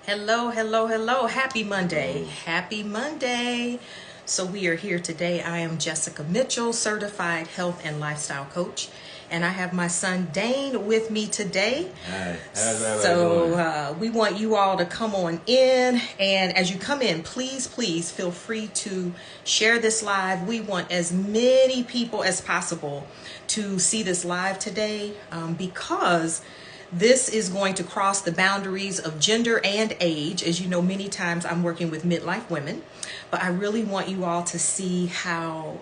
Hello, hello, hello. Happy Monday. Happy Monday. So we are here today. I am Jessica Mitchell, certified health and lifestyle coach. And I have my son Dane with me today. Hi. How's everybody doing? We want you all to come on in. And as you come in, please feel free to share this live. We want as many people as possible to see this live today because this is going to cross the boundaries of gender and age. As you know, many times I'm working with midlife women, but I really want you all to see how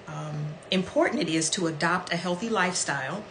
important it is to adopt a healthy lifestyle.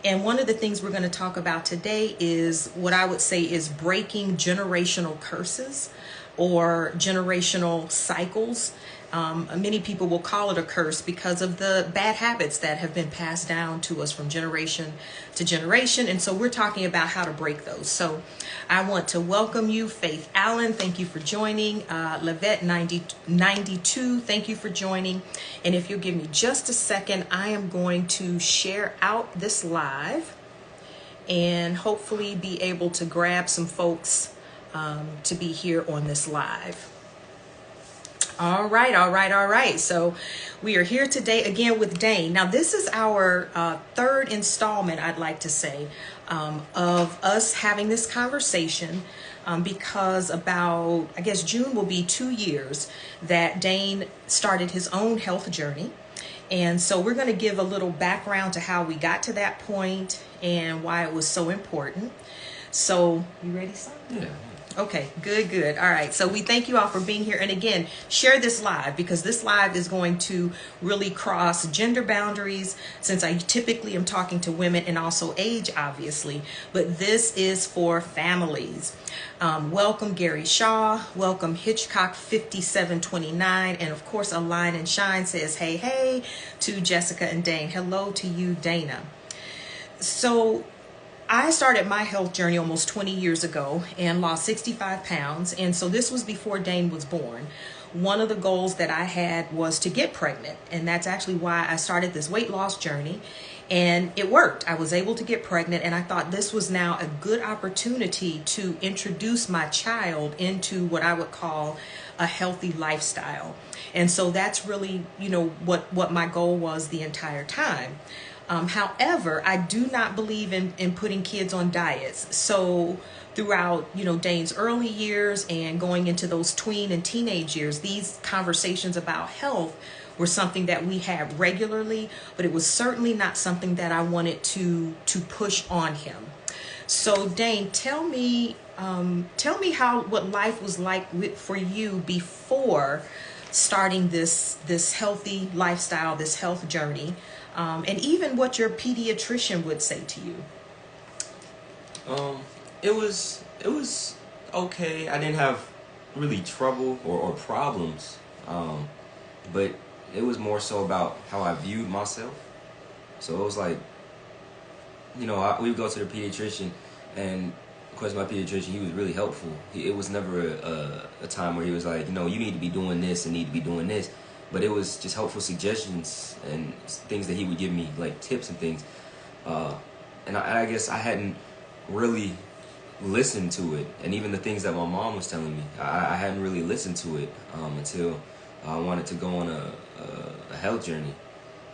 And one of the things we're going to talk about today is what I would say is breaking generational curses or generational cycles. Many people will call it a curse because of the bad habits that have been passed down to us from generation to generation. And so we're talking about how to break those. So I want to welcome you, Faith Allen. Thank you for joining. Levette 92, thank you for joining. And if you'll give me just a second, I am going to share out this live and hopefully be able to grab some folks to be here on this live. All right. So we are here today again with Dane. Now, this is our third installment, I'd like to say, of us having this conversation because about, I guess, June will be 2 years that Dane started his own health journey. And so we're going to give a little background to how we got to that point and why it was so important. So, you ready, son? Yeah. Okay, good. All right. So we thank you all for being here. And again, share this live because this live is going to really cross gender boundaries since I typically am talking to women and also age, obviously. But this is for families. Welcome, Gary Shaw. Welcome, Hitchcock 5729. And of course, Align and Shine says, hey, to Jessica and Dane. Hello to you, Dana. So I started my health journey almost 20 years ago and lost 65 pounds. And so this was before Dane was born. One of the goals that I had was to get pregnant. And that's actually why I started this weight loss journey. And it worked. I was able to get pregnant. And I thought this was now a good opportunity to introduce my child into what I would call a healthy lifestyle. And so that's really, what my goal was the entire time. However, I do not believe in putting kids on diets. So throughout, Dane's early years and going into those tween and teenage years, these conversations about health were something that we had regularly, but it was certainly not something that I wanted to push on him. So Dane, tell me what life was like for you before starting this healthy lifestyle, this health journey. And even what your pediatrician would say to you. It was okay. I didn't have really trouble or problems, but it was more so about how I viewed myself. So it was like, we would go to the pediatrician, and of course my pediatrician, he was really helpful. It was never a time where he was like, you need to be doing this and need to be doing this. But it was just helpful suggestions and things that he would give me, like tips and things. And I guess I hadn't really listened to it. And even the things that my mom was telling me, I hadn't really listened to it until I wanted to go on a health journey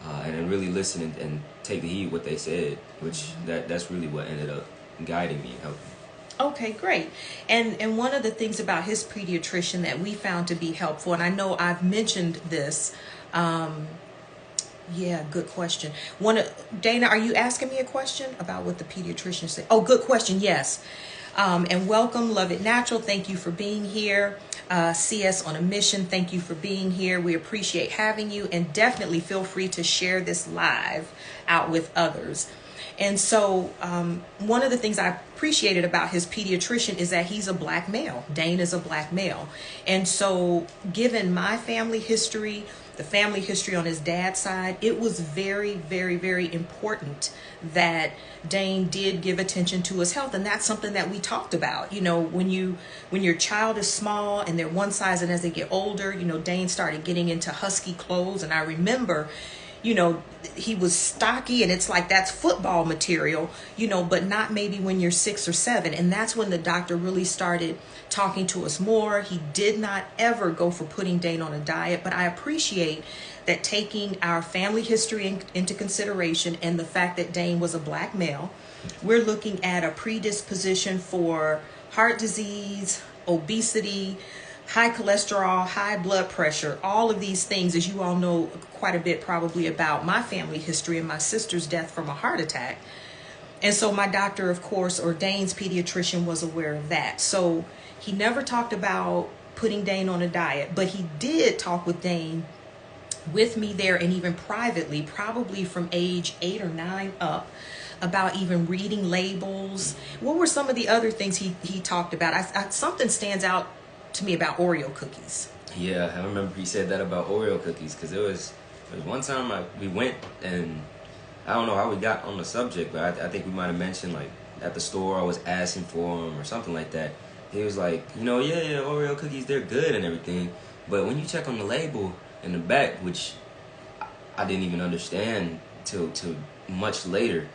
and then really listen and take the heed what they said, which that's really what ended up guiding me and helping me. Okay, great. And one of the things about his pediatrician that we found to be helpful, and I know I've mentioned this, good question. Dana, are you asking me a question about what the pediatrician said? Oh, good question, yes. And welcome, Love It Natural. Thank you for being here. CS on a Mission, thank you for being here. We appreciate having you, and definitely feel free to share this live out with others. And so one of the things I appreciated about his pediatrician is that he's a black male. Dane is a black male. And so given my family history, the family history on his dad's side, it was very, very, very important that Dane did give attention to his health. And that's something that we talked about. When your child is small and they're one size, and as they get older, Dane started getting into husky clothes. And I remember you know, he was stocky and it's like that's football material, you know, but not maybe when you're 6 or 7. And that's when the doctor really started talking to us more. He did not ever go for putting Dane on a diet, but I appreciate that, taking our family history into consideration and the fact that Dane was a black male, we're looking at a predisposition for heart disease, obesity, high cholesterol, high blood pressure, all of these things. As you all know quite a bit probably about my family history and my sister's death from a heart attack. And so my doctor, of course, or Dane's pediatrician, was aware of that. So he never talked about putting Dane on a diet, but he did talk with Dane, with me there, and even privately, probably from age 8 or 9 up, about even reading labels. What were some of the other things he talked about? Something stands out to me about Oreo cookies. Yeah, I remember he said that about Oreo cookies, because there was one time we went, and I don't know how we got on the subject, but I think we might have mentioned, like, at the store I was asking for them or something like that. He was like, yeah, Oreo cookies, they're good and everything, but when you check on the label in the back, which I didn't even understand till much later,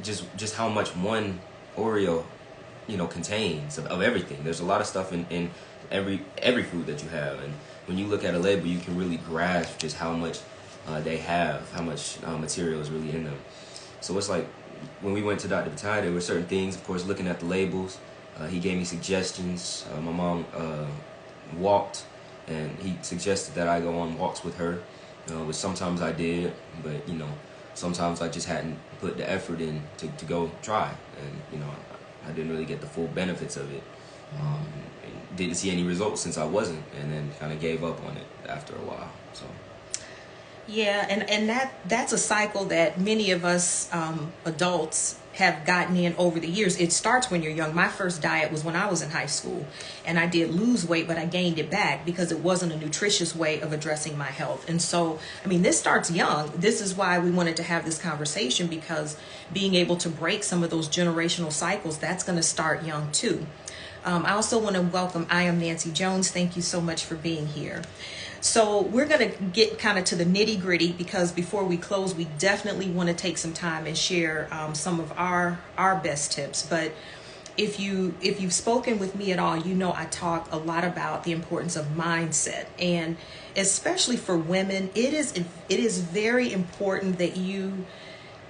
just how much one Oreo, contains of everything. There's a lot of stuff in every food that you have, and when you look at a label, you can really grasp just how much they have, how much material is really in them. So it's like when we went to Dr. Batai, there were certain things, of course, looking at the labels. He gave me suggestions. My mom walked, and he suggested that I go on walks with her, which sometimes I did, but sometimes I just hadn't put the effort in to go try, and I didn't really get the full benefits of it. Didn't see any results since I wasn't, and then kind of gave up on it after a while. So yeah, and that's a cycle that many of us adults have gotten in over the years. It starts when you're young. My first diet was when I was in high school, and I did lose weight, but I gained it back because it wasn't a nutritious way of addressing my health. And so, this starts young. This is why we wanted to have this conversation, because being able to break some of those generational cycles, that's going to start young too. I also want to welcome, I am Nancy Jones. Thank you so much for being here. So we're going to get kind of to the nitty gritty, because before we close, we definitely want to take some time and share some of our best tips. But if you've spoken with me at all, I talk a lot about the importance of mindset, and especially for women, it is very important that you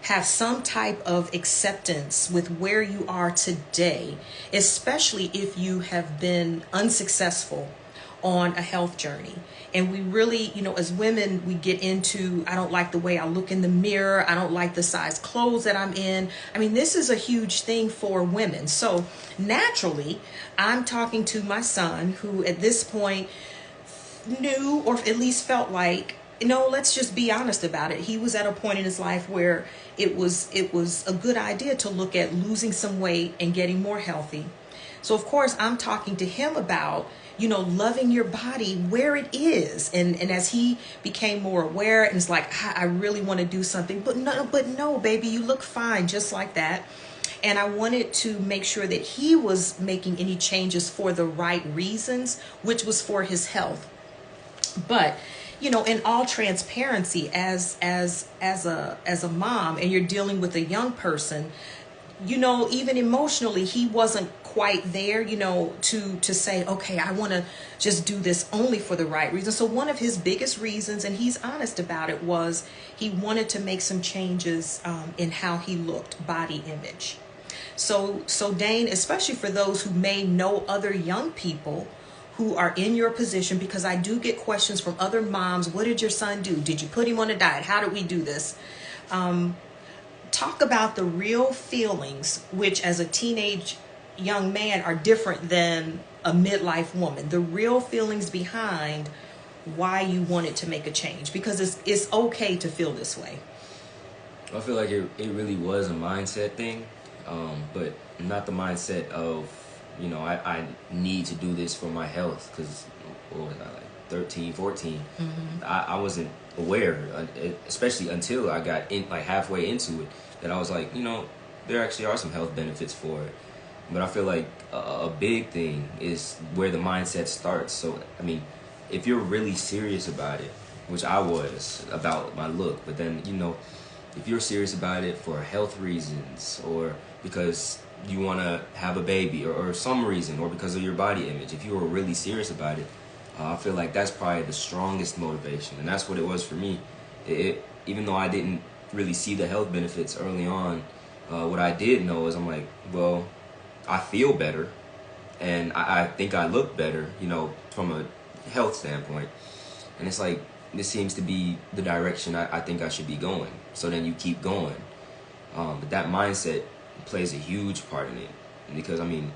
have some type of acceptance with where you are today, especially if you have been unsuccessful on a health journey. And we really, as women, we get into, I don't like the way I look in the mirror. I don't like the size clothes that I'm in. This is a huge thing for women. So naturally, I'm talking to my son, who at this point knew, or at least felt like, let's just be honest about it. He was at a point in his life where it was a good idea to look at losing some weight and getting more healthy. So of course, I'm talking to him about, loving your body where it is. And as he became more aware, and it's like, I really want to do something, but no, baby, you look fine just like that. And I wanted to make sure that he was making any changes for the right reasons, which was for his health. But in all transparency, as a mom, and you're dealing with a young person, even emotionally, he wasn't quite there, to say, okay, I want to just do this only for the right reason. So one of his biggest reasons, and he's honest about it, was he wanted to make some changes in how he looked, body image. So Dane, especially for those who may know other young people who are in your position, because I do get questions from other moms. What did your son do? Did you put him on a diet? How did we do this? Talk about the real feelings, which as a teenage young man are different than a midlife woman. The real feelings behind why you wanted to make a change, because it's okay to feel this way. I feel like it really was a mindset thing, but not the mindset of, I need to do this for my health, because what was I, like 13, 14? Mm-hmm. I wasn't aware, especially until I got in, like halfway into it, that I was like, there actually are some health benefits for it. But I feel like a big thing is where the mindset starts. So, if you're really serious about it, which I was about my look. But then, you know, if you're serious about it for health reasons, or because you want to have a baby, or some reason, or because of your body image, if you were really serious about it, I feel like that's probably the strongest motivation. And that's what it was for me. Even though I didn't really see the health benefits early on, what I did know is I'm like, well, I feel better, and I think I look better, you know, from a health standpoint. And it's like, this seems to be the direction I think I should be going. So then you keep going. But that mindset plays a huge part in it. Because, I mean,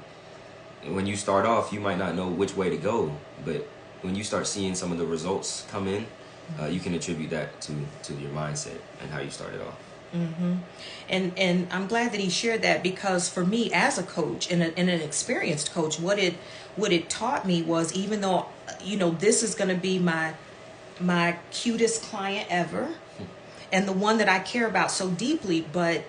when you start off, you might not know which way to go. But when you start seeing some of the results come in, you can attribute that to your mindset and how you started off. Mm-hmm. And I'm glad that he shared that, because for me as a coach and an experienced coach, what it taught me was, even though, you know, this is going to be my cutest client ever and the one that I care about so deeply, but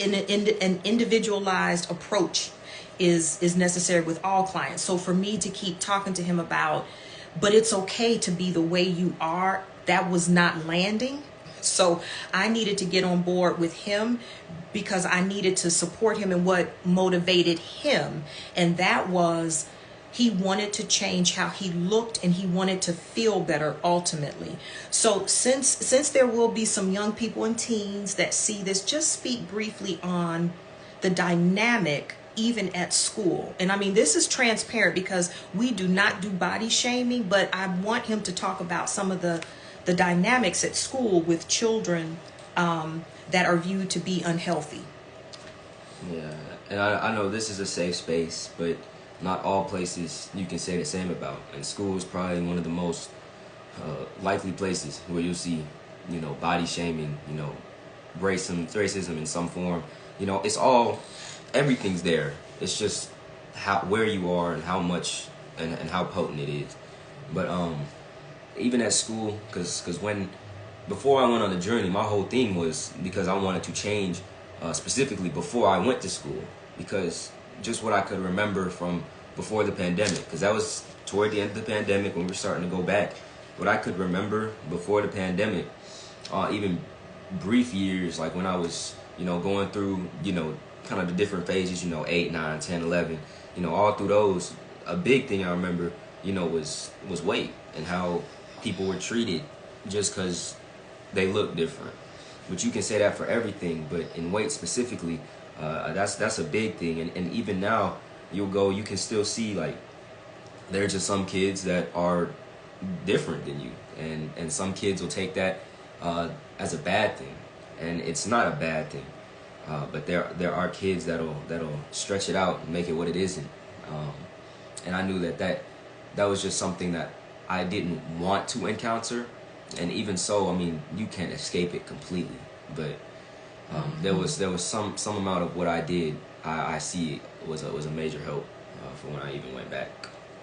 an individualized approach is necessary with all clients. So for me to keep talking to him about, but it's okay to be the way you are, that was not landing. So I needed to get on board with him, because I needed to support him in what motivated him. And that was, he wanted to change how he looked, and he wanted to feel better ultimately. So since there will be some young people and teens that see this, just speak briefly on the dynamic even at school. And I mean, this is transparent because we do not do body shaming, but I want him to talk about some of the dynamics at school with children that are viewed to be unhealthy. Yeah, and I know this is a safe space, but not all places you can say the same about. And school is probably one of the most likely places where you'll see, you know, body shaming, you know, racism in some form. You know, it's all, everything's there. It's just where you are and how much and how potent it is. But even at school, because before I went on the journey, my whole thing was because I wanted to change specifically before I went to school, because just what I could remember from before the pandemic, because that was toward the end of the pandemic when we were starting to go back. What I could remember before the pandemic, even brief years, like when I was, you know, going through, you know, kind of the different phases, you know, 8, 9, 10, 11, you know, all through those, a big thing I remember, you know, was weight and how people were treated just because they look different. But you can say that for everything, but in weight specifically, that's a big thing. And even now, you can still see, like, there are just some kids that are different than you, and some kids will take that as a bad thing, and it's not a bad thing. But there are kids that'll stretch it out and make it what it isn't. And I knew that was just something that I didn't want to encounter. And even so, I mean, you can't escape it completely. But there was some amount of what I did. I see was a major help for when I even went back.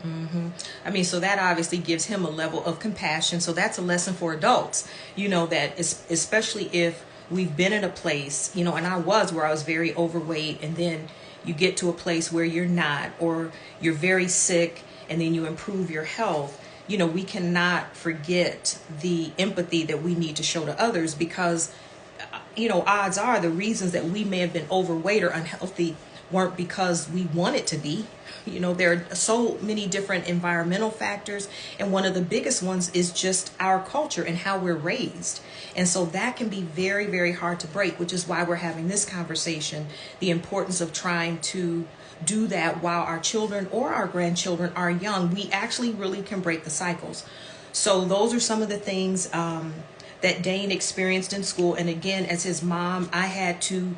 Mm-hmm. I mean, so that obviously gives him a level of compassion. So that's a lesson for adults, you know, that especially if we've been in a place, you know, and I was where I was very overweight, and then you get to a place where you're not, or you're very sick, and then you improve your health. You know, we cannot forget the empathy that we need to show to others, because, you know, odds are the reasons that we may have been overweight or unhealthy weren't because we wanted to be. You know, there are so many different environmental factors, and one of the biggest ones is just our culture and how we're raised. And so that can be very, very hard to break, which is why we're having this conversation, the importance of trying to do that while our children or our grandchildren are young. We actually really can break the cycles. So those are some of the things that Dane experienced in school. And again, as his mom, I had to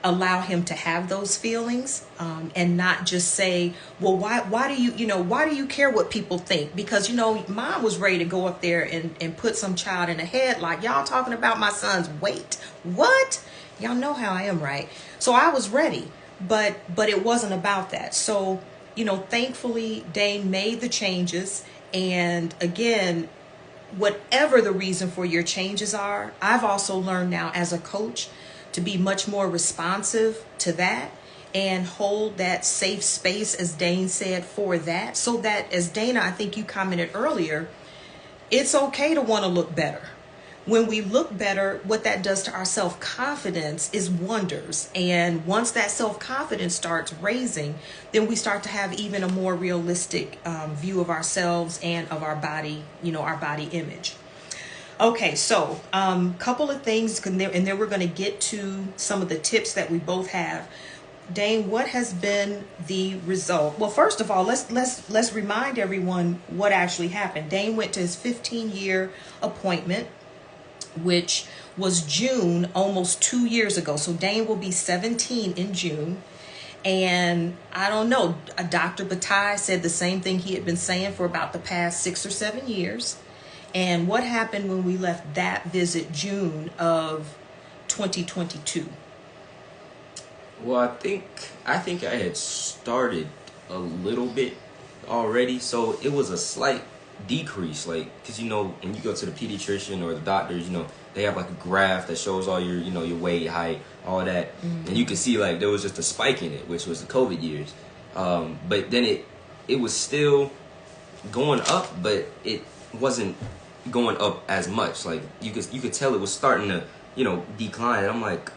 allow him to have those feelings, and not just say, well, why do you care what people think? Because, you know, mom was ready to go up there and put some child in a headlock. Y'all talking about my son's weight? What? Y'all know how I am, right? So I was ready, but it wasn't about that. So, you know, thankfully Dane made the changes. And again, whatever the reason for your changes are, I've also learned now as a coach to be much more responsive to that and hold that safe space, as Dane said, for that. So that, as Dana, I think you commented earlier, It's okay to want to look better. When we look better, what that does to our self-confidence is wonders. And once that self-confidence starts raising, then we start to have even a more realistic view of ourselves and of our body, our body image. Okay, so couple of things, and then we're going to get to some of the tips that we both have. Dane, what has been the result? Well, first of all, let's remind everyone what actually happened. Dane went to his 15-year appointment, which was June, almost 2 years ago. So Dane will be 17 in June. And I don't know, Dr. Bataille said the same thing he had been saying for about the past 6 or 7 years. And what happened when we left that visit June of 2022? Well, I think I had started a little bit already, so it was a slight decrease, like, because when you go to the pediatrician or the doctors, they have like a graph that shows all your your weight, height, all that, and you can see like there was just a spike in it, which was the COVID years, but then it was still going up, but it wasn't going up as much. Like you could tell it was starting to decline, and I'm like,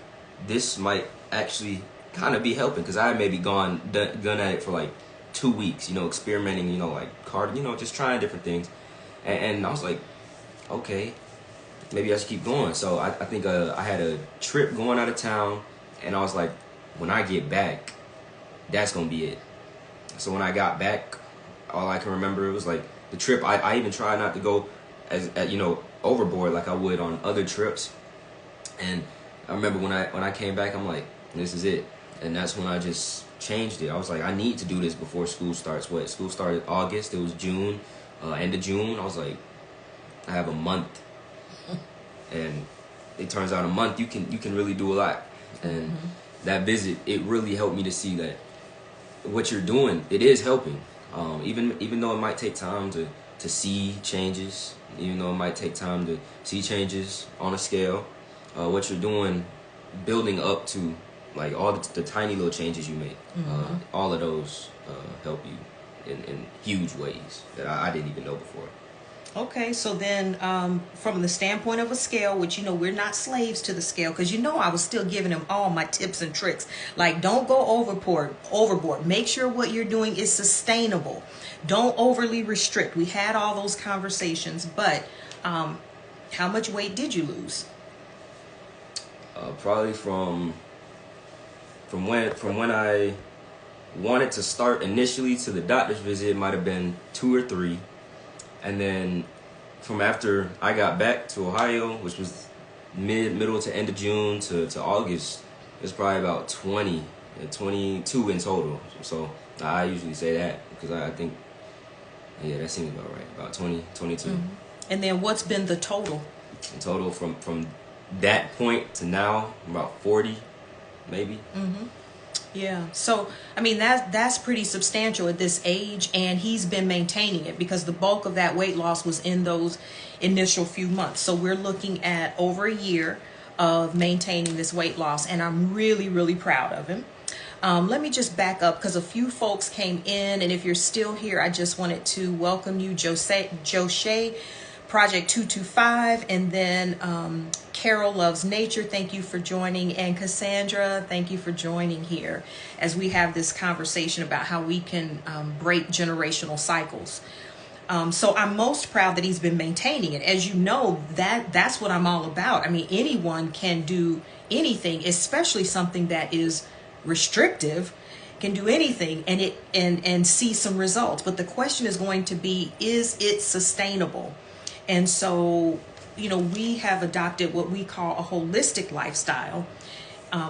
this might actually kind of be helping, because I had maybe gone at it for like 2 weeks, experimenting, like just trying different things, and I was like, okay, maybe I should keep going. So I think I had a trip going out of town, and I was like, when I get back, that's gonna be it. So when I got back, all I can remember, it was like the trip. I even tried not to go as overboard like I would on other trips, and I remember when I came back, I'm like, this is it. And that's when I just changed it. I was like, I need to do this before school starts. School started August. It was June, end of June. I was like, I have a month, and it turns out a month you can really do a lot. And that visit, it really helped me to see that what you're doing, it is helping. Even though it might take time to see changes, even though it might take time to see changes on a scale, what you're doing, building up to like all the tiny little changes you make, all of those help you in huge ways that I didn't even know before. Okay, so then from the standpoint of a scale, which we're not slaves to the scale, because I was still giving him all my tips and tricks. Like, don't go overboard. Make sure what you're doing is sustainable. Don't overly restrict. We had all those conversations, but how much weight did you lose? Probably from when I wanted to start initially to the doctor's visit, it might have been 2 or 3. And then from after I got back to Ohio, which was middle to end of June to August, it's probably about 22 in total. So I usually say that because I think, yeah, that seems about right. About 22. And then what's been the total? In total from that point to now, about 40, maybe. Yeah. So, I mean, that's pretty substantial at this age, and he's been maintaining it because the bulk of that weight loss was in those initial few months. So we're looking at over a year of maintaining this weight loss, and I'm really, really proud of him. Let me just back up because a few folks came in, and if you're still here, I just wanted to welcome you, Joshe, Project 225, and then Carol Loves Nature, thank you for joining, and Cassandra, thank you for joining here as we have this conversation about how we can break generational cycles. So I'm most proud that he's been maintaining it. As you know, that's what I'm all about. I mean, anyone can do anything, especially something that is restrictive, can do anything and see some results. But the question is going to be, is it sustainable? And so, we have adopted what we call a holistic lifestyle,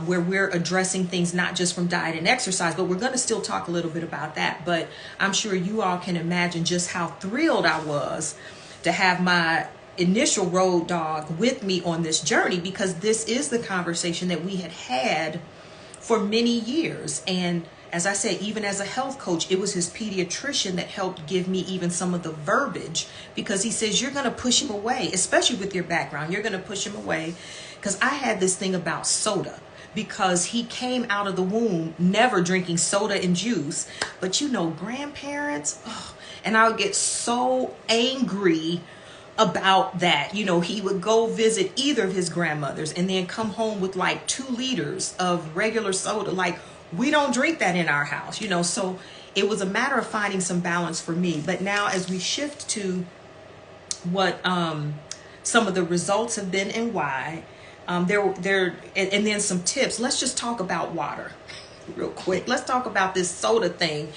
where we're addressing things not just from diet and exercise, but we're going to still talk a little bit about that. But I'm sure you all can imagine just how thrilled I was to have my initial road dog with me on this journey, because this is the conversation that we had for many years. And as I said, even as a health coach, it was his pediatrician that helped give me even some of the verbiage, because he says, you're going to push him away, especially with your background. You're going to push him away, because I had this thing about soda, because he came out of the womb never drinking soda and juice. But grandparents, and I would get so angry about that. You know, he would go visit either of his grandmothers and then come home with like 2 liters of regular soda. Like, we don't drink that in our house, you know. So it was a matter of finding some balance for me. But now as we shift to what some of the results have been and why, and then some tips. Let's just talk about water real quick. Let's talk about this soda thing,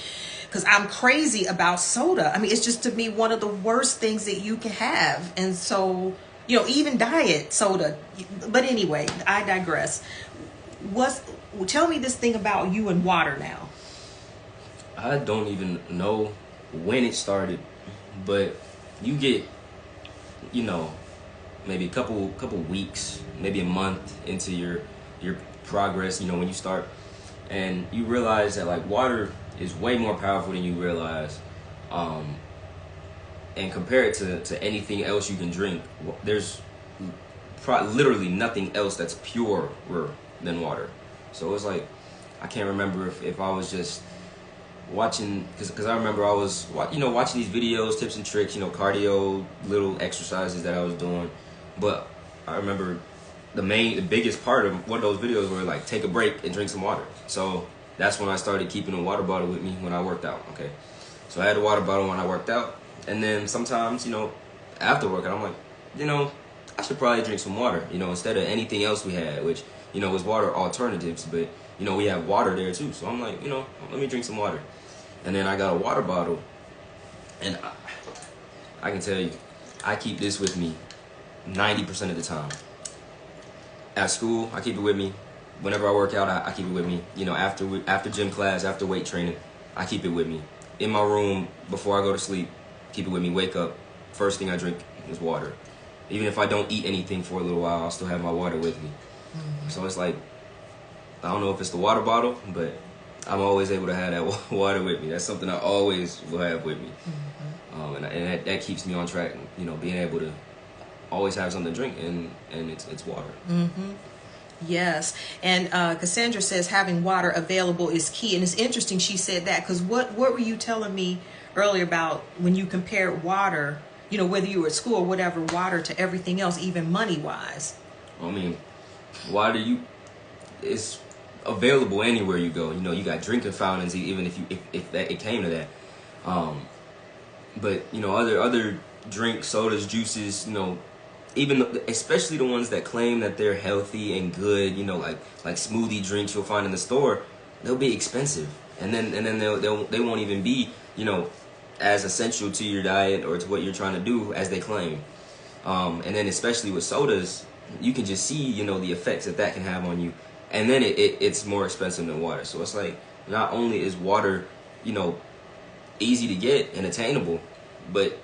because I'm crazy about soda. I mean, it's just, to me, one of the worst things that you can have. And so, you know, even diet soda. But anyway, I digress. Tell me this thing about you and water now. I don't even know when it started, but you get, you know, maybe a couple weeks, maybe a month into your progress, you know, when you start, and you realize that like water is way more powerful than you realize, and compare it to anything else you can drink. There's literally nothing else that's purer than water. So it's like, I can't remember if I was just watching, because I remember I was, you know, watching these videos, tips and tricks, you know, cardio, little exercises that I was doing. But I remember the biggest part of one of those videos were like, take a break and drink some water. So that's when I started keeping a water bottle with me when I worked out. Okay, so I had a water bottle when I worked out, and then sometimes, you know, after workout, I'm like, you know, I should probably drink some water, you know, instead of anything else we had, which, you know, was water alternatives, but, you know, we have water there too. So I'm like, you know, let me drink some water. And then I got a water bottle, and I can tell you, I keep this with me 90% of the time. At school, I keep it with me. Whenever I work out, I keep it with me. You know, after gym class, after weight training, I keep it with me. In my room, before I go to sleep, keep it with me. Wake up, first thing I drink is water. Even if I don't eat anything for a little while, I'll still have my water with me. Mm-hmm. So it's like, I don't know if it's the water bottle, but I'm always able to have that water with me. That's something I always will have with me. Mm-hmm. And that keeps me on track, you know, being able to always have something to drink, and it's water. Mm-hmm. Yes. And Cassandra says having water available is key. And it's interesting she said that, because what were you telling me earlier about when you compare water, you know, whether you were at school or whatever, water to everything else, even money-wise? I mean, water, it's available anywhere you go. You know, you got drinking fountains, even if that it came to that. But, you know, other drinks, sodas, juices, you know, especially the ones that claim that they're healthy and good, you know, like smoothie drinks you'll find in the store, they'll be expensive, and then they won't even be, you know, as essential to your diet or to what you're trying to do as they claim. And then especially with sodas, you can just see, you know, the effects that can have on you, and then it's more expensive than water. So it's like, not only is water, you know, easy to get and attainable, but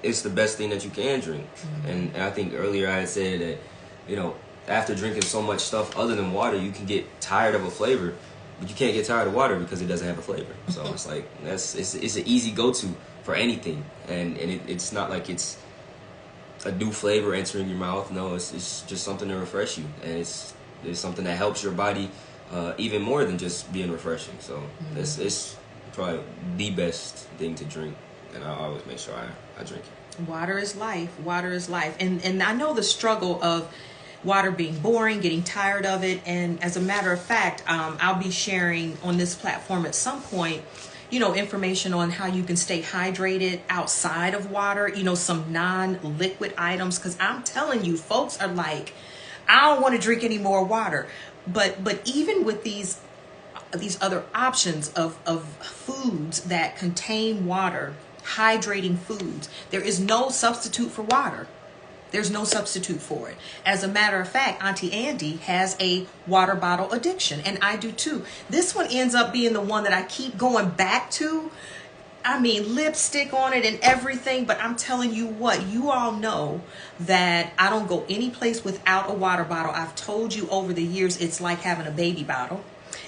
it's the best thing that you can drink. Mm-hmm. And I think earlier I had said that, you know, after drinking so much stuff other than water, you can get tired of a flavor, but you can't get tired of water because it doesn't have a flavor. So it's like, it's an easy go-to for anything, and it's not like it's a new flavor entering your mouth. No, it's just something to refresh you, and it's something that helps your body even more than just being refreshing. So mm-hmm. it's probably the best thing to drink, and I always make sure I drink it. Water is life. Water is life. And I know the struggle of water being boring, getting tired of it. And as a matter of fact, I'll be sharing on this platform at some point, you know, information on how you can stay hydrated outside of water, you know, some non-liquid items. Because I'm telling you, folks are like, I don't want to drink any more water. But even with these other options of foods that contain water, hydrating foods, there is no substitute for water. There's no substitute for it. As a matter of fact, Auntie Andy has a water bottle addiction, and I do too. This one ends up being the one that I keep going back to. I mean, lipstick on it and everything, but I'm telling you what, you all know that I don't go any place without a water bottle. I've told you over the years, it's like having a baby bottle.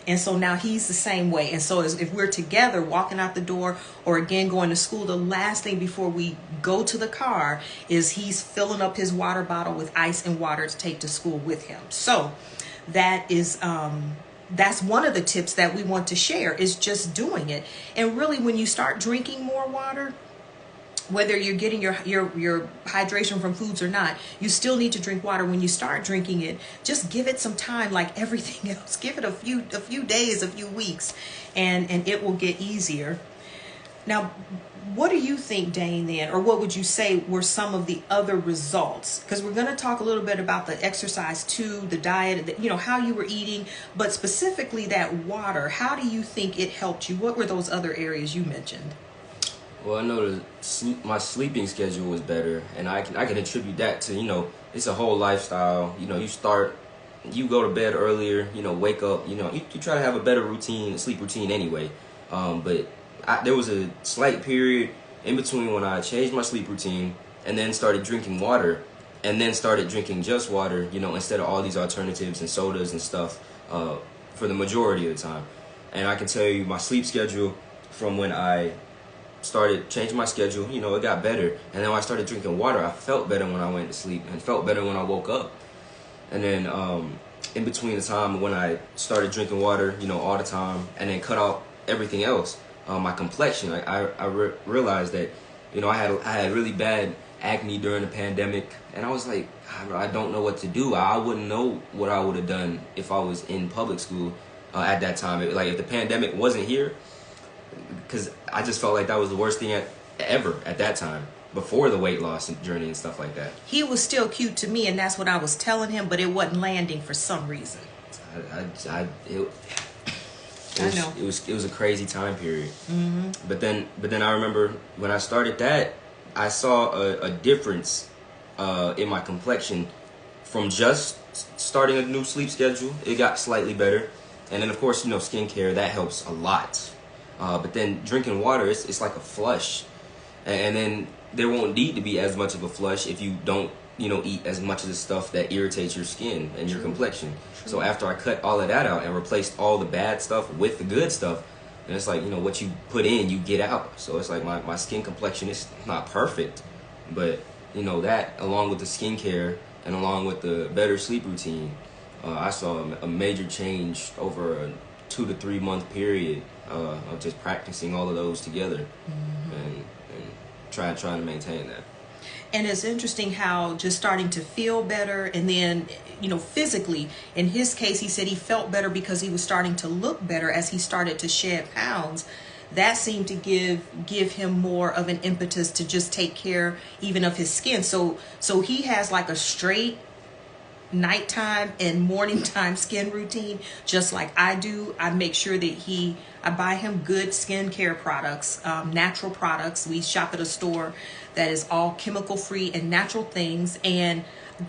And so now he's the same way. And so if we're together walking out the door, or again going to school, the last thing before we go to the car is he's filling up his water bottle with ice and water to take to school with him. So that is that's one of the tips that we want to share, is just doing it. And really, when you start drinking more water, whether you're getting your hydration from foods or not, you still need to drink water. When you start drinking it, just give it some time, like everything else. Give it a few days, a few weeks, and it will get easier. Now, what do you think, Dane, then, or what would you say were some of the other results? Because we're going to talk a little bit about the exercise too, the diet, how you were eating, but specifically that water. How do you think it helped you? What were those other areas you mentioned? Well, I know my sleeping schedule was better, and I can attribute that to, it's a whole lifestyle. You go to bed earlier, wake up, you try to have a better routine, sleep routine anyway. But there was a slight period in between when I changed my sleep routine and then started drinking water, and then started drinking just water, instead of all these alternatives and sodas and stuff, for the majority of the time. And I can tell you my sleep schedule from when I started changing my schedule, it got better. And then when I started drinking water, I felt better when I went to sleep and felt better when I woke up. And then in between the time when I started drinking water, all the time, and then cut out everything else, my complexion, I realized that, I had really bad acne during the pandemic, and I was like, I don't know what to do. I wouldn't know what I would have done if I was in public school at that time. If the pandemic wasn't here, because I just felt like that was the worst thing ever at that time, before the weight loss journey and stuff like that. He was still cute to me, and that's what I was telling him, but it wasn't landing for some reason. I know. It was a crazy time period. Mm-hmm. But then I remember when I started that, I saw a difference in my complexion from just starting a new sleep schedule. It got slightly better, and then of course skincare, that helps a lot. But then drinking water, it's like a flush, and then there won't need to be as much of a flush if you don't eat as much of the stuff that irritates your skin and your complexion. So after I cut all of that out and replaced all the bad stuff with the good stuff, and it's like, what you put in, you get out. So it's like my skin complexion is not perfect, but that, along with the skincare and along with the better sleep routine, I saw a major change over a 2 to 3 month period of just practicing all of those together. Mm-hmm. and trying to maintain that. And it's interesting how just starting to feel better, and then physically, in his case, he said he felt better because he was starting to look better as he started to shed pounds. That seemed to give him more of an impetus to just take care even of his skin. So he has like a straight nighttime and morning time skin routine, just like I do. I make sure that I buy him good skincare products, natural products. We shop at a store that is all chemical free and natural things. And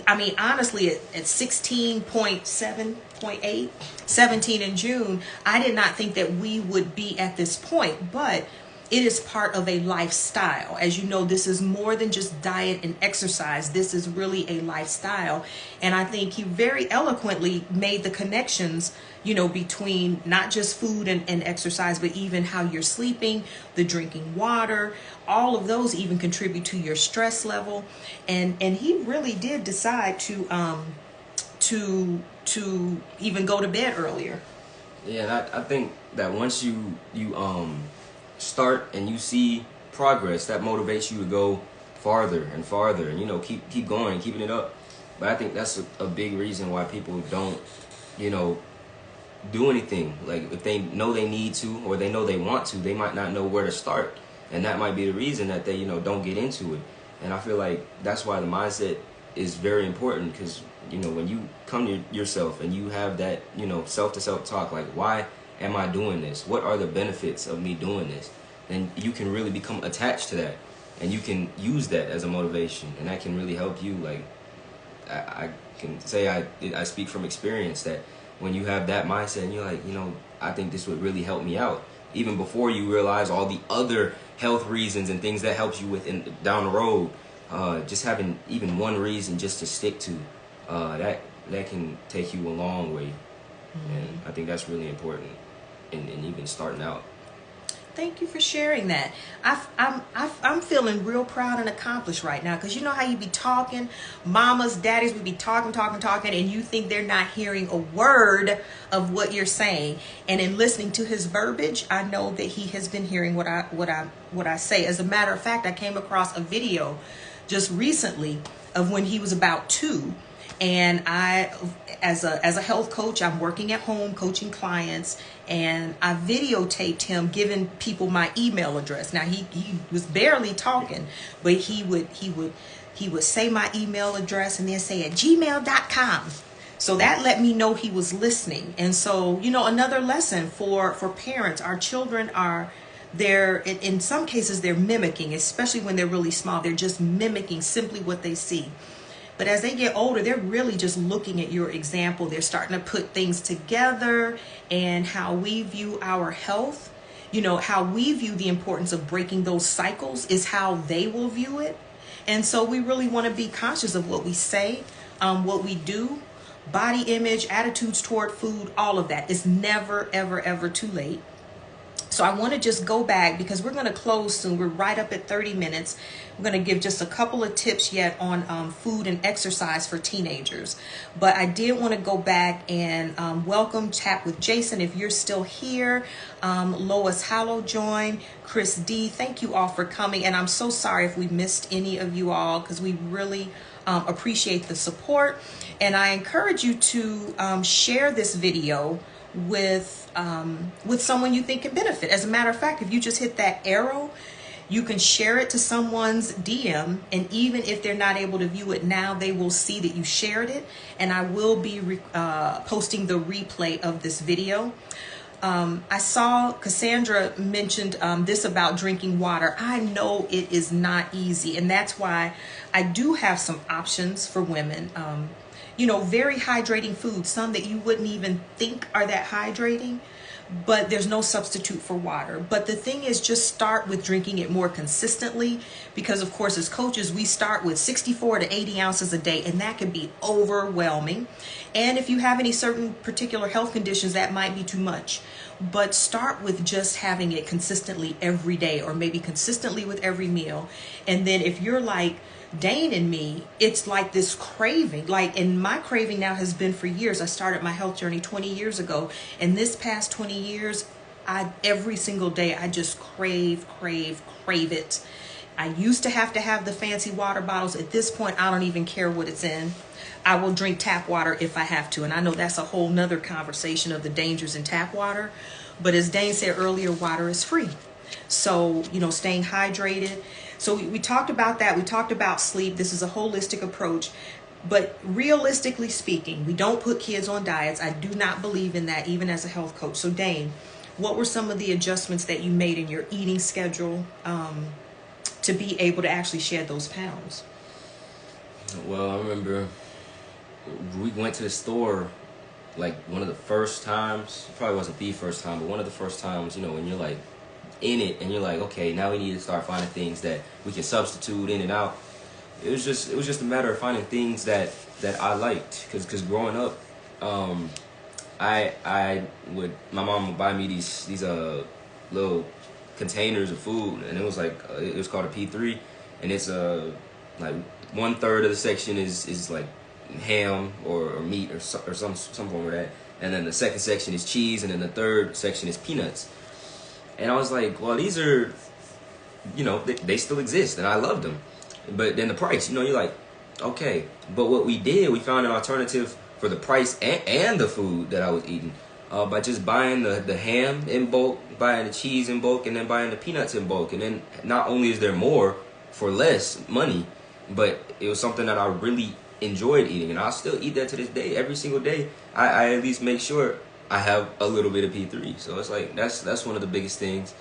I mean, honestly, at 16.7.8, 17 in June, I did not think that we would be at this point, but it is part of a lifestyle. As you know, this is more than just diet and exercise. This is really a lifestyle. And I think he very eloquently made the connections, between not just food and exercise, but even how you're sleeping, the drinking water, all of those even contribute to your stress level. And he really did decide to even go to bed earlier. Yeah, and I think that once you start and you see progress, that motivates you to go farther and farther, and keep going, keeping it up. But I think that's a big reason why people don't do anything. Like, if they know they need to, or they know they want to, they might not know where to start, and that might be the reason that they don't get into it. And I feel like that's why the mindset is very important, because when you come to yourself and you have that self to self talk, like, why am I doing this? What are the benefits of me doing this? And you can really become attached to that, and you can use that as a motivation, and that can really help you. Like, I can say I speak from experience that when you have that mindset and you're like, I think this would really help me out, even before you realize all the other health reasons and things that helps you with down the road, just having even one reason just to stick to, that can take you a long way. Mm-hmm. And I think that's really important in even starting out. Thank you for sharing that. I'm feeling real proud and accomplished right now, because you know how you be talking, mamas, daddies, we be talking, and you think they're not hearing a word of what you're saying. And in listening to his verbiage, I know that he has been hearing what I say. As a matter of fact, I came across a video just recently of when he was about 2. And I, as a health coach, I'm working at home coaching clients, and I videotaped him giving people my email address. Now he was barely talking, but he would say my email address and then say at gmail.com. So that let me know he was listening. And so, you know, another lesson for parents, our children are, they're, in some cases, they're mimicking, especially when they're really small. They're just mimicking simply what they see. But as they get older, they're really just looking at your example. They're starting to put things together, and how we view our health, you know, how we view the importance of breaking those cycles is how they will view it. And so we really want to be conscious of what we say, what we do, body image, attitudes toward food, all of that. It's never, ever, ever too late. So I want to just go back, because we're going to close soon. We're right up at 30 minutes. We're going to give just a couple of tips yet on food and exercise for teenagers. But I did want to go back and welcome Chat with Jason, if you're still here. Lois Hallow joined. Chris D, thank you all for coming. And I'm so sorry if we missed any of you all, because we really appreciate the support. And I encourage you to share this video with someone you think can benefit. As a matter of fact, if you just hit that arrow, you can share it to someone's DM, and even if they're not able to view it now, they will see that you shared it, and I will be posting the replay of this video. I saw Cassandra mentioned this about drinking water. I know it is not easy, and that's why I do have some options for women. You know, very hydrating foods, some that you wouldn't even think are that hydrating, but there's no substitute for water. But the thing is, just start with drinking it more consistently, because of course, as coaches, we start with 64 to 80 ounces a day, and that can be overwhelming. And if you have any certain particular health conditions, that might be too much. But start with just having it consistently every day, or maybe consistently with every meal. And then if you're like Dane and me, it's like this craving, and my craving now has been for years. I started my health journey 20 years ago, and this past 20 years, every single day, I just crave it. I used to have the fancy water bottles. At this point, I don't even care what it's in. I will drink tap water if I have to. And I know that's a whole nother conversation of the dangers in tap water. But as Dane said earlier, water is free. So, you know, staying hydrated. So we talked about that. We talked about sleep. This is a holistic approach. But realistically speaking, we don't put kids on diets. I do not believe in that, even as a health coach. So Dane, what were some of the adjustments that you made in your eating schedule to be able to actually shed those pounds? Well, I remember we went to the store like one of the first times. It probably wasn't the first time, but one of the first times, you know, when you're like in it and you're like, okay, now we need to start finding things that we can substitute in and out. It was just a matter of finding things that I liked, because growing up, my mom would buy me these little containers of food, and it was like it was called a P3, and it's like 1/3 of the section is like ham or meat or some form of that, and then the second section is cheese, and then the third section is peanuts. And I was like, well, these are, you know, they still exist, and I loved them. But then the price, you know, you're like, okay. But what we did, we found an alternative for the price and the food that I was eating by just buying the ham in bulk, buying the cheese in bulk, and then buying the peanuts in bulk. And then not only is there more for less money, but it was something that I really enjoyed eating. And I still eat that to this day. Every single day, I at least make sure I have a little bit of P3. So it's like that's one of the biggest things.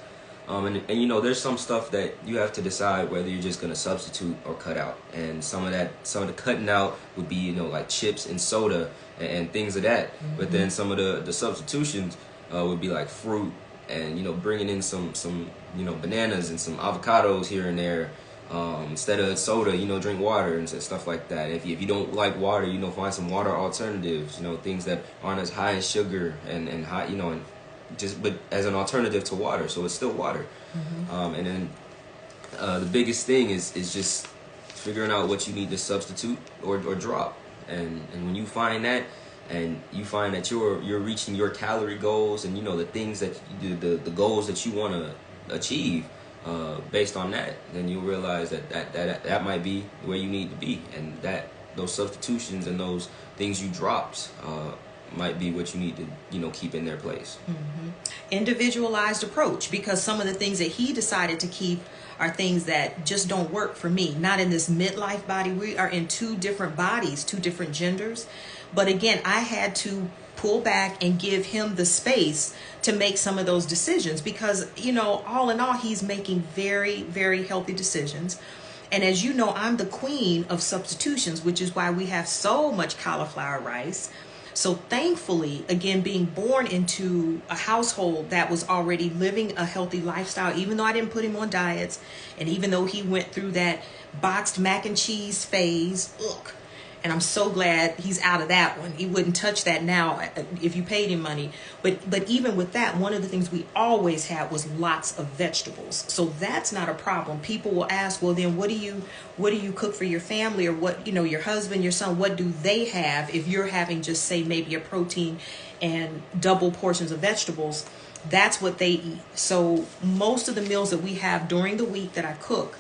And you know, there's some stuff that you have to decide whether you're just gonna substitute or cut out. And some of the cutting out would be, you know, like chips and soda and things of that. Mm-hmm. But then some of the substitutions would be like fruit, and, you know, bringing in some you know, bananas and some avocados here and there. Instead of soda, you know, drink water and stuff like that. If you don't like water, you know, find some water alternatives, you know, things that aren't as high in sugar and high, you know, and but as an alternative to water, so it's still water. And then the biggest thing is just figuring out what you need to substitute or drop. And when you find that, and you find that you're reaching your calorie goals, and the things that the goals that you want to achieve based on that, then you'll realize that might be where you need to be, and that those substitutions and those things you dropped might be what you need to keep in their place. Individualized approach, because some of the things that he decided to keep are things that just don't work for me. Not in this midlife body. We are in two different bodies, two different genders. But again, I had to pull back and give him the space to make some of those decisions, because all in all, he's making very, very healthy decisions. And as you know, I'm the queen of substitutions, which is why we have so much cauliflower rice. So thankfully, again, being born into a household that was already living a healthy lifestyle, even though I didn't put him on diets, and even though he went through that boxed mac and cheese phase, and I'm so glad he's out of that one. He wouldn't touch that now if you paid him money. But even with that, one of the things we always had was lots of vegetables. So that's not a problem. People will ask, well, then what do you cook for your family, or what, your husband, your son, what do they have if you're having just say maybe a protein and double portions of vegetables? That's what they eat. So most of the meals that we have during the week that I cook,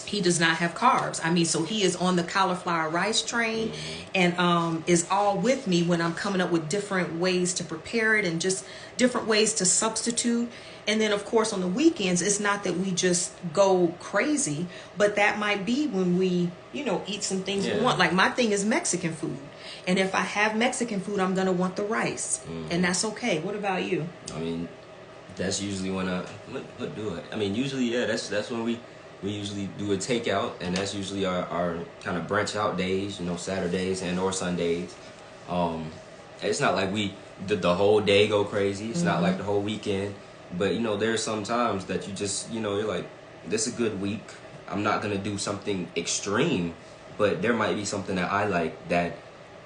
he does not have carbs. So he is on the cauliflower rice train, and is all with me when I'm coming up with different ways to prepare it and just different ways to substitute. And then, of course, on the weekends, it's not that we just go crazy, but that might be when we, eat some things we want. Like my thing is Mexican food. And if I have Mexican food, I'm going to want the rice. And that's okay. What about you? That's usually when what do I? Usually, that's when we usually do a takeout, and that's usually our kind of branch out days, Saturdays and or Sundays. It's not like we the whole day go crazy. It's not like the whole weekend. But, there's some times that you just, you're like, this is a good week. I'm not going to do something extreme, but there might be something that I like that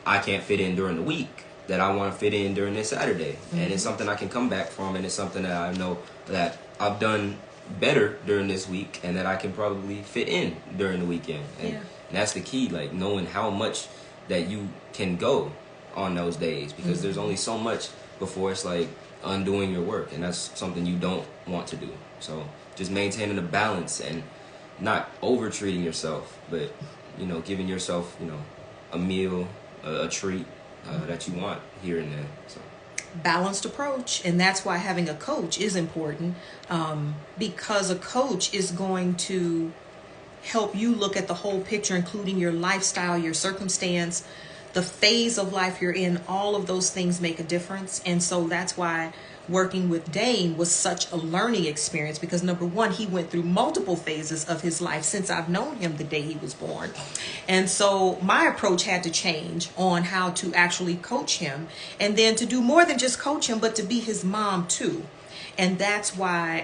I can't fit in during the week that I want to fit in during this Saturday. And it's something I can come back from, and it's something that I know that I've done better during this week and that I can probably fit in during the weekend. And that's the key, like knowing how much that you can go on those days, because there's only so much before it's like undoing your work, and that's something you don't want to do. So just maintaining a balance and not over treating yourself, but giving yourself a meal, a treat that you want here and there. So balanced approach. And that's why having a coach is important, because a coach is going to help you look at the whole picture, including your lifestyle, your circumstance, the phase of life you're in. All of those things make a difference. And so that's why working with Dane was such a learning experience, because number one, he went through multiple phases of his life since I've known him the day he was born. And so my approach had to change on how to actually coach him, and then to do more than just coach him, but to be his mom too. And that's why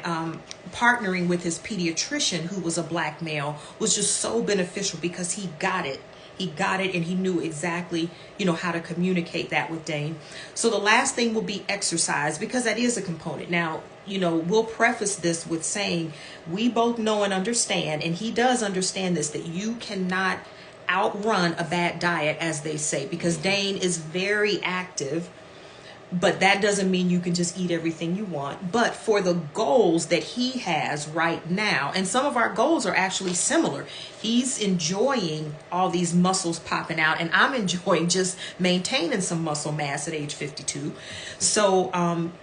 partnering with his pediatrician, who was a black male, was just so beneficial, because he got it. He got it, and he knew exactly, how to communicate that with Dane. So the last thing will be exercise, because that is a component. Now, we'll preface this with saying we both know and understand, and he does understand this, that you cannot outrun a bad diet, as they say, because Dane is very active. But that doesn't mean you can just eat everything you want. But for the goals that he has right now, and some of our goals are actually similar. He's enjoying all these muscles popping out, and I'm enjoying just maintaining some muscle mass at age 52. So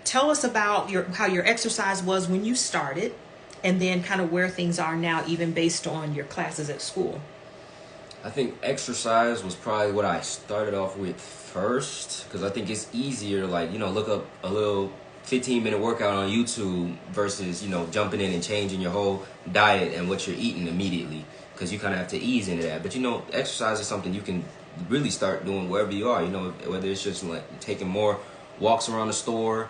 tell us about how your exercise was when you started, and then kind of where things are now, even based on your classes at school. I think exercise was probably what I started off with first, because I think it's easier, like, look up a little 15-minute workout on YouTube versus, jumping in and changing your whole diet and what you're eating immediately, because you kind of have to ease into that. But, exercise is something you can really start doing wherever you are, whether it's just like taking more walks around the store,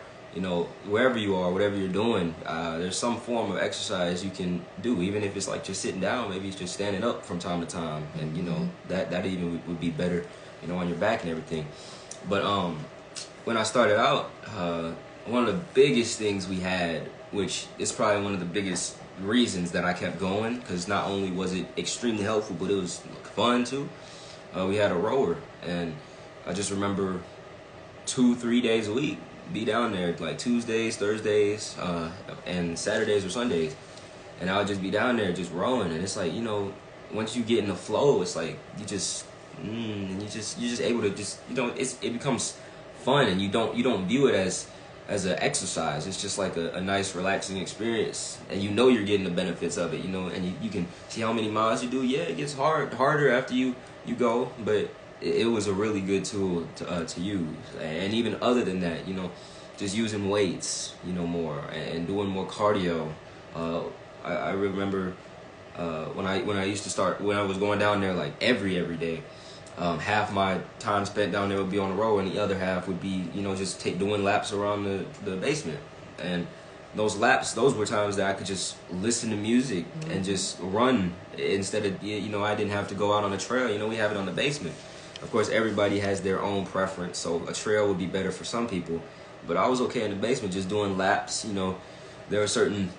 wherever you are, whatever you're doing, there's some form of exercise you can do, even if it's like just sitting down. Maybe it's just standing up from time to time, and that even would be better, on your back and everything. But when I started out, one of the biggest things we had, which is probably one of the biggest reasons that I kept going, because not only was it extremely helpful, but it was fun too. We had a rower, and I just remember 2-3 days a week be down there, like Tuesdays, Thursdays, and Saturdays or Sundays, and I would just be down there just rowing. And it's like, you know, once you get in the flow, it's like you just you're just able to just, you know, it becomes fun, and you don't view it as an exercise. It's just like a nice relaxing experience, and you know you're getting the benefits of it, you know, and you can see how many miles you do. Yeah, it gets harder after you go, but it was a really good tool to use. And even other than that, you know, just using weights, you know, more, and doing more cardio. I remember when I used to start, when I was going down there like every day. Half my time spent down there would be on the road, and the other half would be, you know, just doing laps around the basement. And those laps, those were times that I could just listen to music and just run, instead of, you know, I didn't have to go out on a trail. You know, we have it on the basement. Of course, everybody has their own preference, so a trail would be better for some people. But I was okay in the basement just doing laps. You know, there are certain,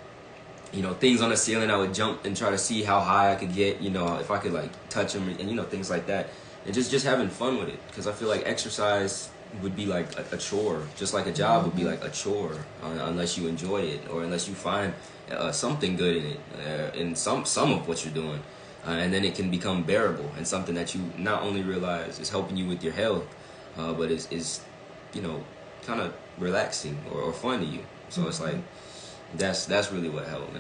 you know, things on the ceiling I would jump and try to see how high I could get, you know, if I could like touch them, and, you know, things like that. And just having fun with it, because I feel like exercise would be like a chore, just like a job would be like a chore, unless you enjoy it, or unless you find something good in it, in some of what you're doing, and then it can become bearable and something that you not only realize is helping you with your health, but is, you know, kind of relaxing or fun to you. So it's like that's really what helped.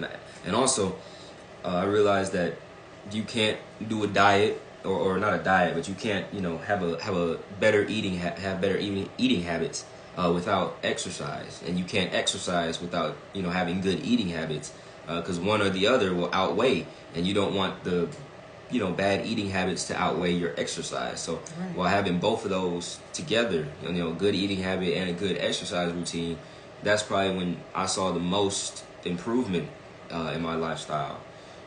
And also I realized that you can't do a diet, or not a diet, but you can't, you know, have a better eating eating habits without exercise, and you can't exercise without, you know, having good eating habits, because one or the other will outweigh, and you don't want the, you know, bad eating habits to outweigh your exercise. So while having both of those together, you know, good eating habit and a good exercise routine, that's probably when I saw the most improvement in my lifestyle.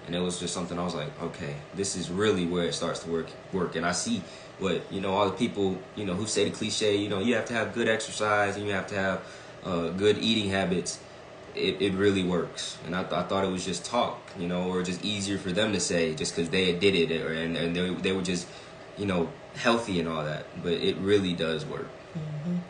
And it was just something I was like, okay, this is really where it starts to work. And I see what, you know, all the people, you know, who say the cliche, you know, you have to have good exercise and you have to have good eating habits. It really works. And I thought it was just talk, you know, or just easier for them to say just because they did it, and they were just, you know, healthy and all that. But it really does work.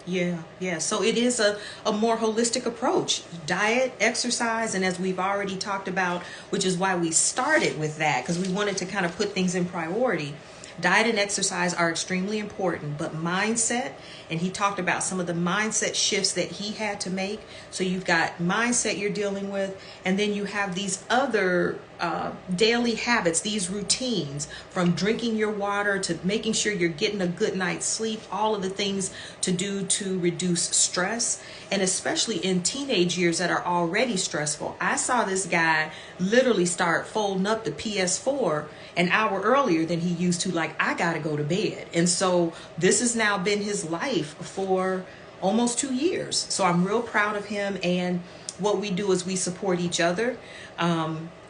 Yeah. So it is a more holistic approach. Diet, exercise, and as we've already talked about, which is why we started with that, because we wanted to kind of put things in priority. Diet and exercise are extremely important, but mindset, and he talked about some of the mindset shifts that he had to make. So you've got mindset you're dealing with, and then you have these other daily habits, these routines, from drinking your water to making sure you're getting a good night's sleep, all of the things to do to reduce stress, and especially in teenage years that are already stressful. I saw this guy literally start folding up the PS4 an hour earlier than he used to. Like, I gotta go to bed. And so this has now been his life for almost 2 years. So I'm real proud of him. And what we do is we support each other.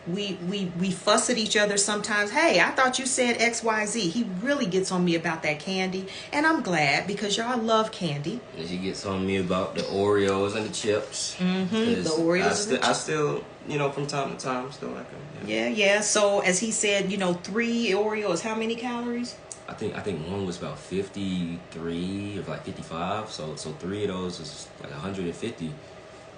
We fuss at each other sometimes. Hey, I thought you said XYZ. He really gets on me about that candy, and I'm glad, because y'all love candy. And she gets on me about the Oreos and the chips. The Oreos. I still, you know, from time to time, still like them. Yeah. So as he said, you know, 3 Oreos, how many calories? I think one was about 53 or like 55. So 3 of those is like 150.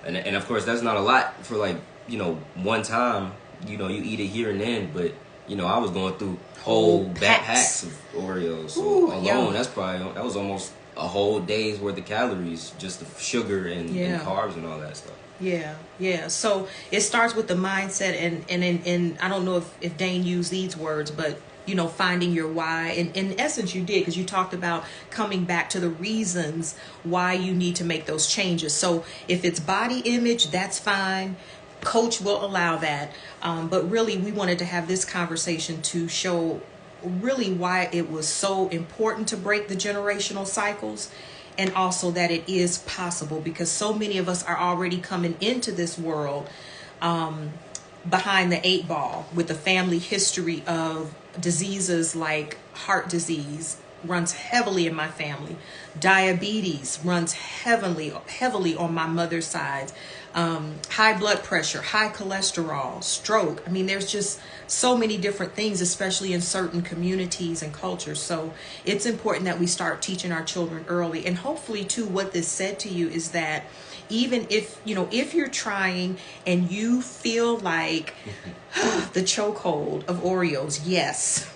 And of course that's not a lot for, like, you know, one time. You know, you eat it here and then, but, you know, I was going through whole backpacks of Oreos. So alone, that was almost a whole day's worth of calories, just the sugar and carbs and all that stuff. Yeah. So it starts with the mindset, and I don't know if Dane used these words, but, you know, finding your why. And in essence, you did, because you talked about coming back to the reasons why you need to make those changes. So if it's body image, that's fine. Coach will allow that. But really, we wanted to have this conversation to show really why it was so important to break the generational cycles, and also that it is possible, because so many of us are already coming into this world behind the 8 ball with a family history of diseases like heart disease, runs heavily in my family. Diabetes runs heavily on my mother's side. High blood pressure, high cholesterol, stroke. I mean, there's just so many different things, especially in certain communities and cultures. So it's important that we start teaching our children early. And hopefully, too, what this said to you is that even if, if you're trying and you feel like the chokehold of Oreos, yes.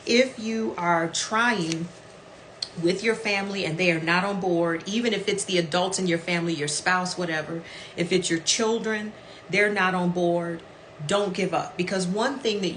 If you are trying with your family and they are not on board, even if it's the adults in your family, your spouse, whatever, if it's your children, they're not on board, don't give up. Because one thing that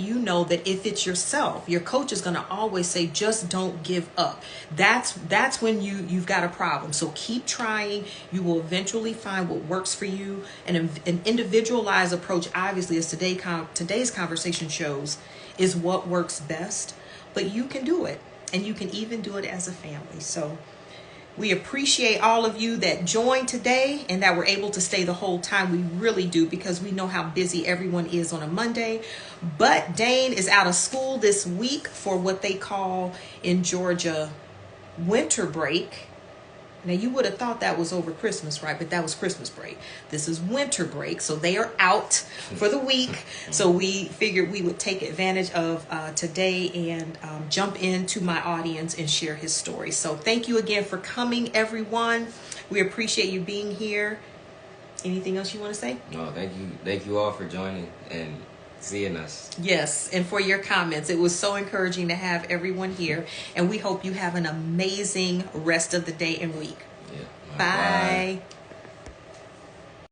that if it's yourself, your coach is going to always say, just don't give up. That's when you've got a problem. So keep trying. You will eventually find what works for you. And an individualized approach, obviously, as today's conversation shows, is what works best. But you can do it. And you can even do it as a family. So we appreciate all of you that joined today and that were able to stay the whole time. We really do, because we know how busy everyone is on a Monday. But Dane is out of school this week for what they call in Georgia winter break. Now, you would have thought that was over Christmas, right? But that was Christmas break. This is winter break. So they are out for the week. So we figured we would take advantage of today and jump into my audience and share his story. So thank you again for coming, everyone. We appreciate you being here. Anything else you want to say? No, thank you. Thank you all for joining and seeing us. Yes, and for your comments. It was so encouraging to have everyone here, and we hope you have an amazing rest of the day and week. Yeah. Bye.